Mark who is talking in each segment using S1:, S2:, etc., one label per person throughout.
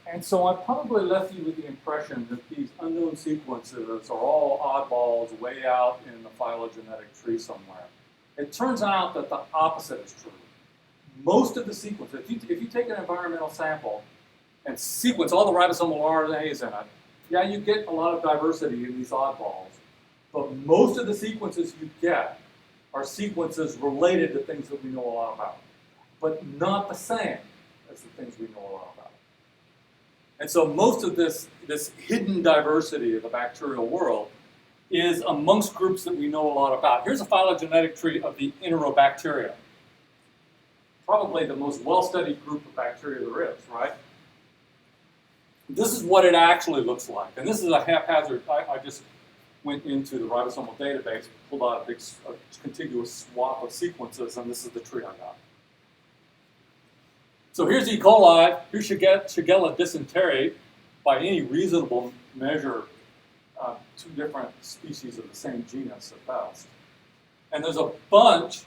S1: And so I probably left you with the impression that these unknown sequences are all oddballs way out in the phylogenetic tree somewhere. It turns out that the opposite is true. Most of the sequences, if you take an environmental sample and sequence all the ribosomal RNAs in it, yeah, you get a lot of diversity in these oddballs. But most of the sequences you get are sequences related to things that we know a lot about, but not the same as the things we know a lot about. And so most of this hidden diversity of the bacterial world is amongst groups that we know a lot about. Here's a phylogenetic tree of the Enterobacteria. Probably the most well-studied group of bacteria there is, right? This is what it actually looks like. And this is a haphazard, I just went into the ribosomal database, pulled out a contiguous swath of sequences, and this is the tree I got. So here's E. coli, here's Shigella dysentery. By any reasonable measure, two different species of the same genus at best. And there's a bunch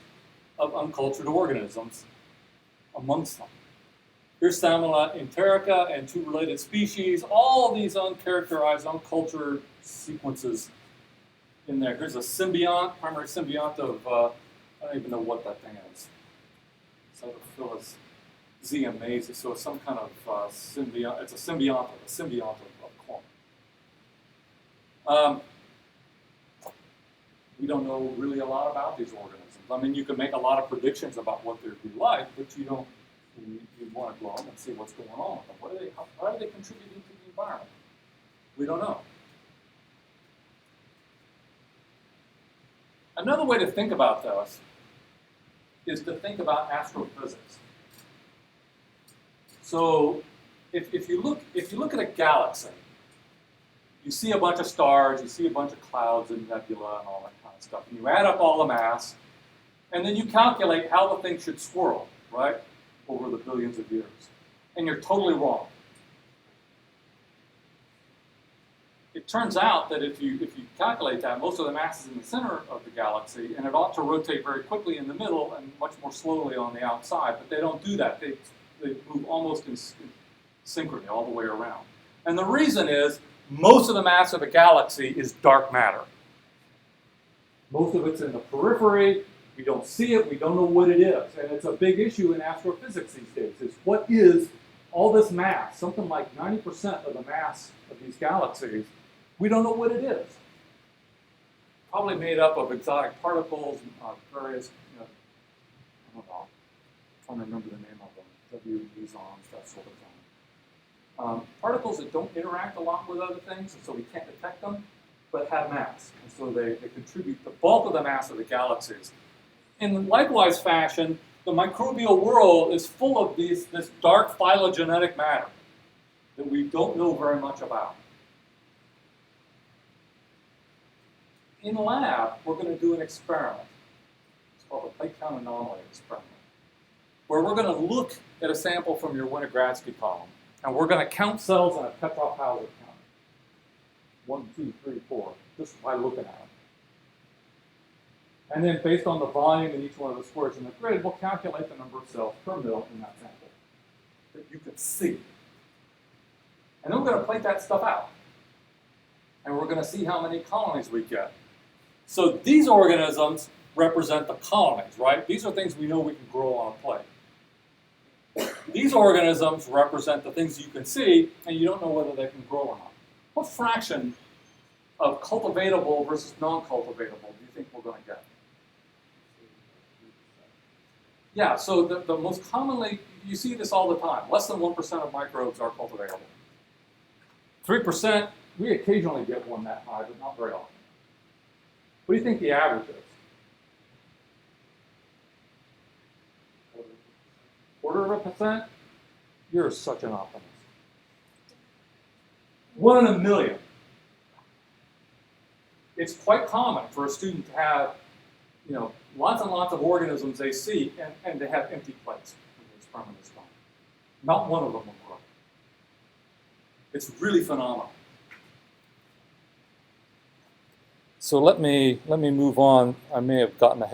S1: of uncultured organisms amongst them. Here's Salmonella enterica and two related species, all these uncharacterized, uncultured sequences in there. Here's a symbiont, primary symbiont of, I don't even know what that thing is. Cytophilus zeamazes, so it's some kind of symbiont, it's a symbiont of corn. We don't know really a lot about these organisms. I mean, you can make a lot of predictions about what they'd be like, but you don't. You want to go and see what's going on with them. How are they contributing to the environment? We don't know. Another way to think about this is to think about astrophysics. So, if you look at a galaxy, you see a bunch of stars, you see a bunch of clouds and nebula and all that kind of stuff, and you add up all the mass, and then you calculate how the thing should swirl, right, over the billions of years. And you're totally wrong. It turns out that if you calculate that, most of the mass is in the center of the galaxy, and it ought to rotate very quickly in the middle and much more slowly on the outside, but they don't do that. They move almost in synchrony all the way around. And the reason is, most of the mass of a galaxy is dark matter. Most of it's in the periphery. We don't see it. We don't know what it is. And it's a big issue in astrophysics these days, is what is all this mass? Something like 90% of the mass of these galaxies, we don't know what it is. Probably made up of exotic particles, various, I don't know, I'm trying to remember the name of them, W mesons, that sort of thing. Particles that don't interact a lot with other things, and so we can't detect them, but have mass. And so they contribute the bulk of the mass of the galaxies. In likewise fashion, the microbial world is full of this dark phylogenetic matter that we don't know very much about. In the lab, we're going to do an experiment. It's called a plate count anomaly experiment, where we're going to look at a sample from your Winogradsky column, and we're going to count cells in a Petrov-Hauser counter. 1, 2, 3, 4, just by looking at them. And then based on the volume in each one of the squares in the grid, we'll calculate the number of cells per mil in that sample that you can see. And then we're going to plate that stuff out. And we're going to see how many colonies we get. So these organisms represent the colonies, right? These are things we know we can grow on a plate. These organisms represent the things you can see, and you don't know whether they can grow or not. What fraction of cultivatable versus non-cultivatable do you think we're going to get? Yeah, so the most commonly, you see this all the time, less than 1% of microbes are cultivatable. 3%, we occasionally get one that high, but not very often. What do you think the average is? 0.25%? You're such an optimist. 1 in a million. It's quite common for a student to have, lots and lots of organisms they see, and they have empty plates when the experiment is done. Not one of them will grow. It's really phenomenal. So let me move on. I may have gotten ahead.